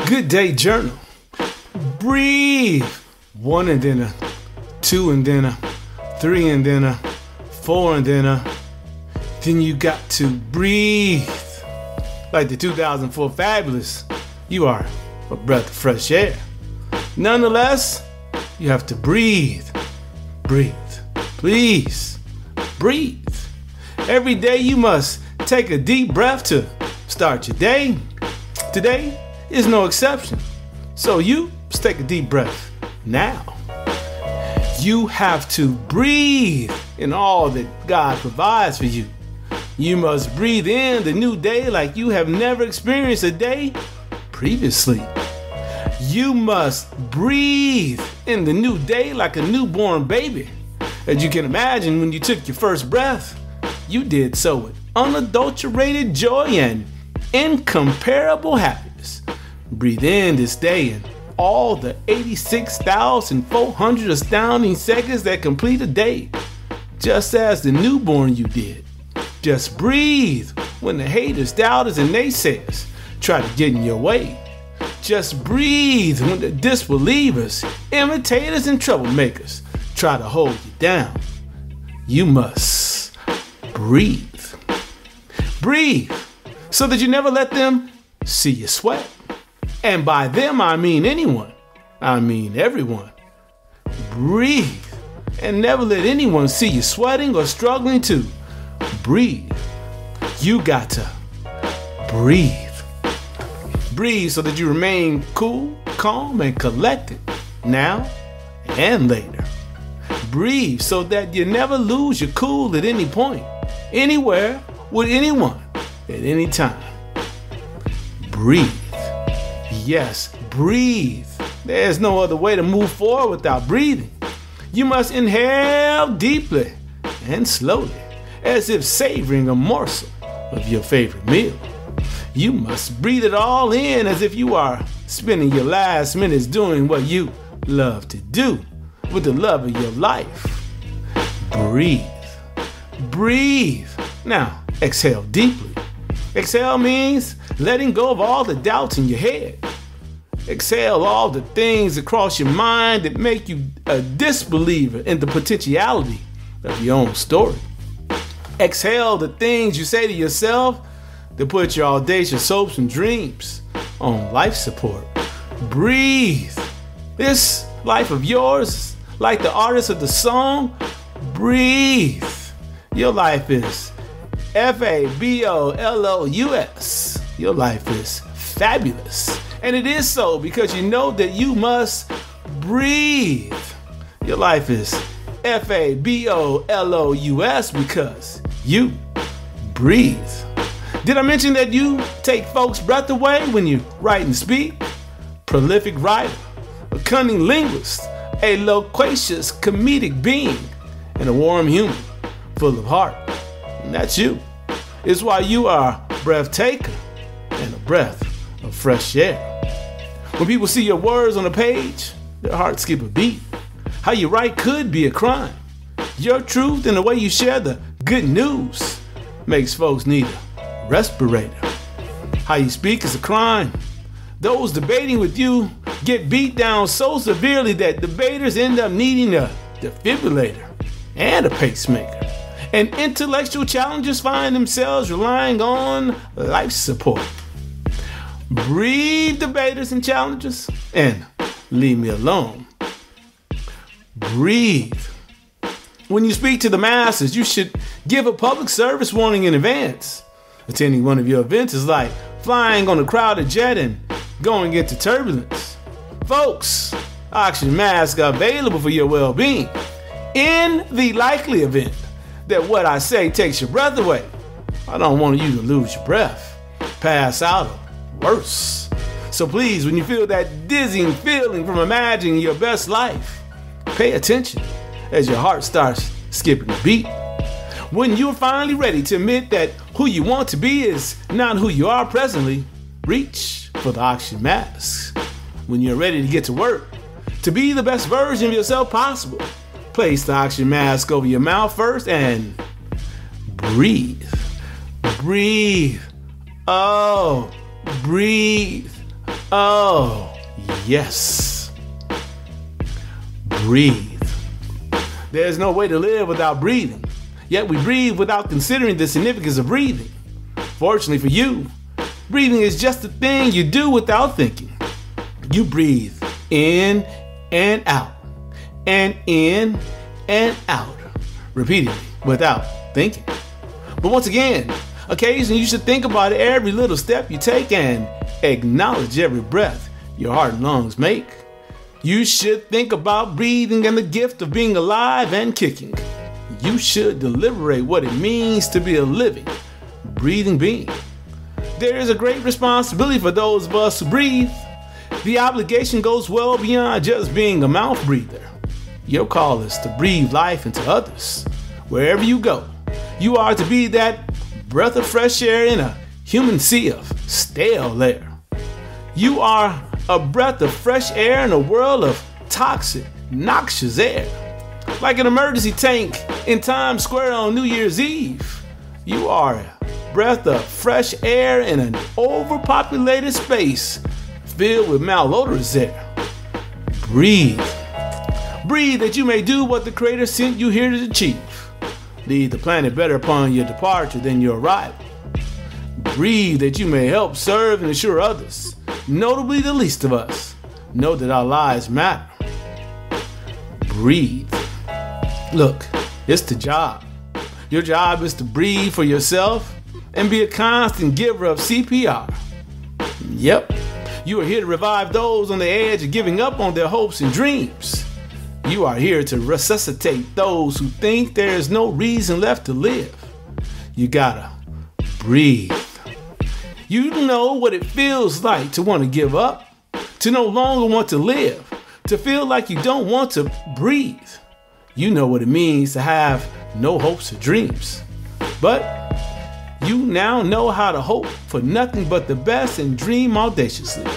Good day journal. Breathe. 1 and then a 2 and then a 3 and then a 4 and then a. Then you got to breathe. Like the 2004 Fabulous, you are a breath of fresh air. Nonetheless, you have to breathe. Breathe. Please, breathe. Every day you must take a deep breath to start your day. Today is no exception. So you just take a deep breath now. You have to breathe in all that God provides for you. You must breathe in the new day like you have never experienced a day previously. You must breathe in the new day like a newborn baby. As you can imagine, when you took your first breath, you did so with unadulterated joy and incomparable happiness. Breathe in this day and all the 86,400 astounding seconds that complete a day, just as the newborn you did. Just breathe when the haters, doubters, and naysayers try to get in your way. Just breathe when the disbelievers, imitators, and troublemakers try to hold you down. You must breathe. Breathe so that you never let them see you sweat. And by them, I mean anyone. I mean everyone. Breathe and never let anyone see you sweating or struggling to breathe. You got to breathe. Breathe so that you remain cool, calm, and collected now and later. Breathe so that you never lose your cool at any point, anywhere, with anyone, at any time. Breathe. Yes, breathe. There's no other way to move forward without breathing. You must inhale deeply and slowly, as if savoring a morsel of your favorite meal. You must breathe it all in as if you are spending your last minutes doing what you love to do with the love of your life. Breathe. Breathe. Now, exhale deeply. Exhale means letting go of all the doubts in your head. Exhale all the things across your mind that make you a disbeliever in the potentiality of your own story. Exhale the things you say to yourself that put your audacious hopes and dreams on life support. Breathe. This life of yours, like the artist of the song, breathe. Your life is fabulous. Your life is fabulous. And it is so because you know that you must breathe. Your life is fabulous because you breathe. Did I mention that you take folks' breath away when you write and speak? Prolific writer, a cunning linguist, a loquacious comedic being, and a warm human full of heart. And that's you. It's why you are a breath taker and a breath of fresh air. When people see your words on a page, their hearts skip a beat. How you write could be a crime. Your truth and the way you share the good news makes folks need a respirator. How you speak is a crime. Those debating with you get beat down so severely that debaters end up needing a defibrillator and a pacemaker. And intellectual challengers find themselves relying on life support. Breathe, debaters and challengers, and leave me alone. Breathe. When you speak to the masses, you should give a public service warning in advance. Attending one of your events is like flying on a crowded jet and going into turbulence. Folks, oxygen masks are available for your well-being. In the likely event that what I say takes your breath away, I don't want you to lose your breath, pass out, or worse. So please, when you feel that dizzying feeling from imagining your best life, pay attention as your heart starts skipping a beat. When you're finally ready to admit that who you want to be is not who you are presently, reach for the oxygen mask. When you're ready to get to work, to be the best version of yourself possible, place the oxygen mask over your mouth first and breathe. Breathe. Oh, breathe. Oh, yes. Breathe. There's no way to live without breathing. Yet we breathe without considering the significance of breathing. Fortunately for you, breathing is just a thing you do without thinking. You breathe in and out, and in and out, repeatedly without thinking. But once again, occasionally you should think about every little step you take and acknowledge every breath your heart and lungs make. You should think about breathing and the gift of being alive and kicking. You should deliberate what it means to be a living, breathing being. There is a great responsibility for those of us who breathe. The obligation goes well beyond just being a mouth breather. Your call is to breathe life into others. Wherever you go, you are to be that breath of fresh air in a human sea of stale air. You are a breath of fresh air in a world of toxic, noxious air. Like an emergency tank in Times Square on New Year's Eve, you are a breath of fresh air in an overpopulated space filled with malodorous air. Breathe. Breathe that you may do what the Creator sent you here to achieve. Leave the planet better upon your departure than your arrival. Breathe that you may help serve and assure others, notably the least of us, know that our lives matter. Breathe. Look, it's the job. Your job is to breathe for yourself and be a constant giver of CPR. Yep, you are here to revive those on the edge of giving up on their hopes and dreams. You are here to resuscitate those who think there is no reason left to live. You gotta breathe. You know what it feels like to want to give up, to no longer want to live, to feel like you don't want to breathe. You know what it means to have no hopes or dreams. But you now know how to hope for nothing but the best and dream audaciously.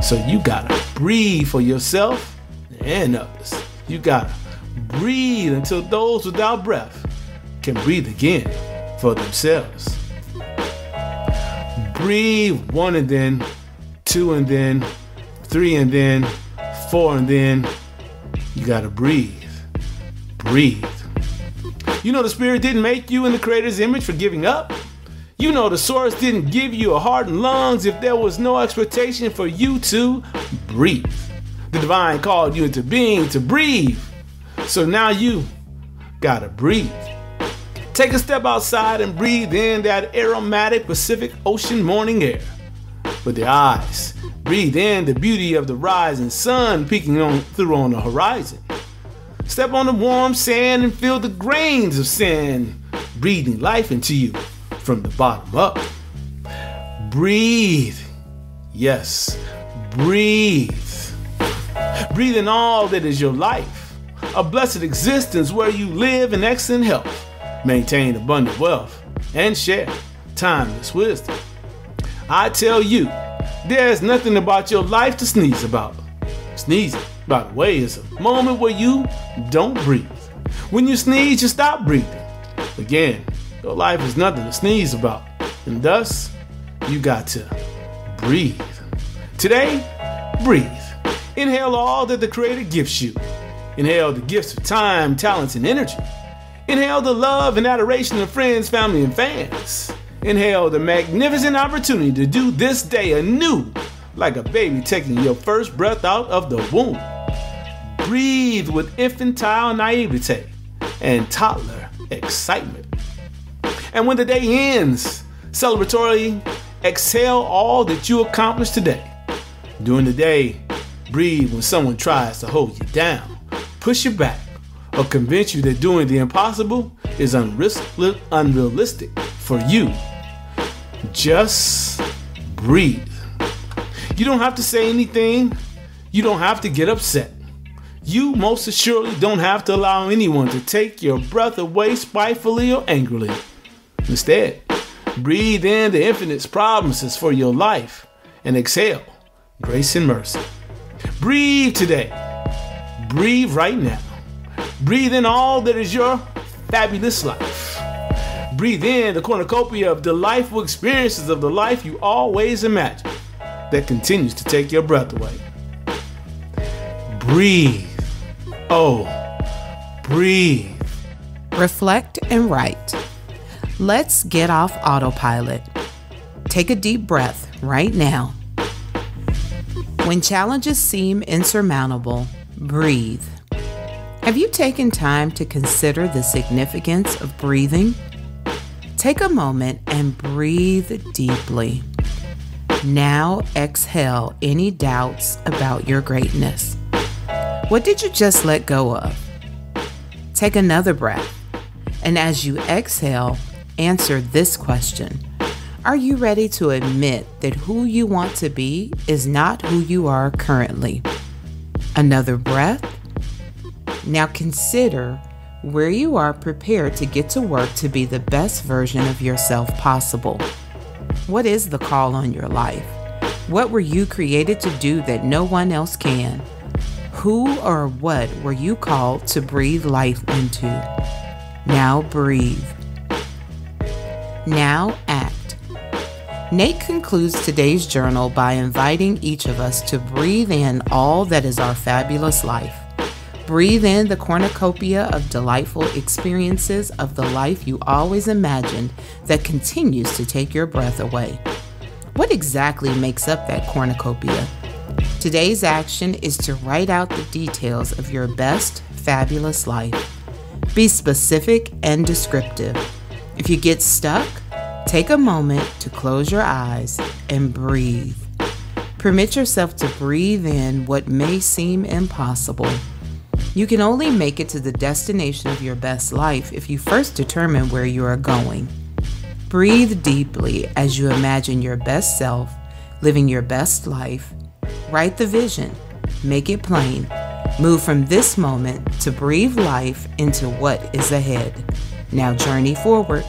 So you gotta breathe for yourself and others. You gotta breathe until those without breath can breathe again for themselves. Breathe 1 and then 2 and then 3 and then 4 and then you gotta breathe. Breathe. You know the Spirit didn't make you in the Creator's image for giving up. You know the source didn't give you a heart and lungs if there was no expectation for you to breathe. The divine called you into being to breathe. So now you gotta breathe. Take a step outside and breathe in that aromatic Pacific Ocean morning air. With your eyes, breathe in the beauty of the rising sun peeking through on the horizon. Step on the warm sand and feel the grains of sand breathing life into you from the bottom up. Breathe. Yes, breathe. Breathe in all that is your life. A blessed existence where you live in excellent health, maintain abundant wealth, and share timeless wisdom. I tell you, there's nothing about your life to sneeze about. Sneezing, by the way, is a moment where you don't breathe. When you sneeze, you stop breathing. Again, your life is nothing to sneeze about, and thus, you got to breathe. Today, breathe. Inhale all that the Creator gives you. Inhale the gifts of time, talents, and energy. Inhale the love and adoration of friends, family, and fans. Inhale the magnificent opportunity to do this day anew, like a baby taking your first breath out of the womb. Breathe with infantile naivete and toddler excitement. And when the day ends, celebratorily exhale all that you accomplished today. During the day, breathe when someone tries to hold you down, push you back, or convince you that doing the impossible is unrealistic for you. Just breathe. You don't have to say anything. You don't have to get upset. You most assuredly don't have to allow anyone to take your breath away spitefully or angrily. Instead, breathe in the infinite promises for your life and exhale grace and mercy. Breathe today. Breathe right now. Breathe in all that is your fabulous life. Breathe in the cornucopia of delightful experiences of the life you always imagined. that continues to take your breath away. Breathe. Oh, breathe. Reflect and write. Let's get off autopilot. Take a deep breath right now. When challenges seem insurmountable, breathe. Have you taken time to consider the significance of breathing? Take a moment and breathe deeply. Now exhale any doubts about your greatness. What did you just let go of? Take another breath, and as you exhale, answer this question. Are you ready to admit that who you want to be is not who you are currently? Another breath. Now consider where you are prepared to get to work to be the best version of yourself possible. What is the call on your life? What were you created to do that no one else can? Who or what were you called to breathe life into? Now breathe. Now act. Nate concludes today's journal by inviting each of us to breathe in all that is our fabulous life. Breathe in the cornucopia of delightful experiences of the life you always imagined that continues to take your breath away. What exactly makes up that cornucopia? Today's action is to write out the details of your best, fabulous life. Be specific and descriptive. If you get stuck, take a moment to close your eyes and breathe. Permit yourself to breathe in what may seem impossible. You can only make it to the destination of your best life if you first determine where you are going. Breathe deeply as you imagine your best self, living your best life. Write the vision, make it plain. Move from this moment to breathe life into what is ahead. Now journey forward.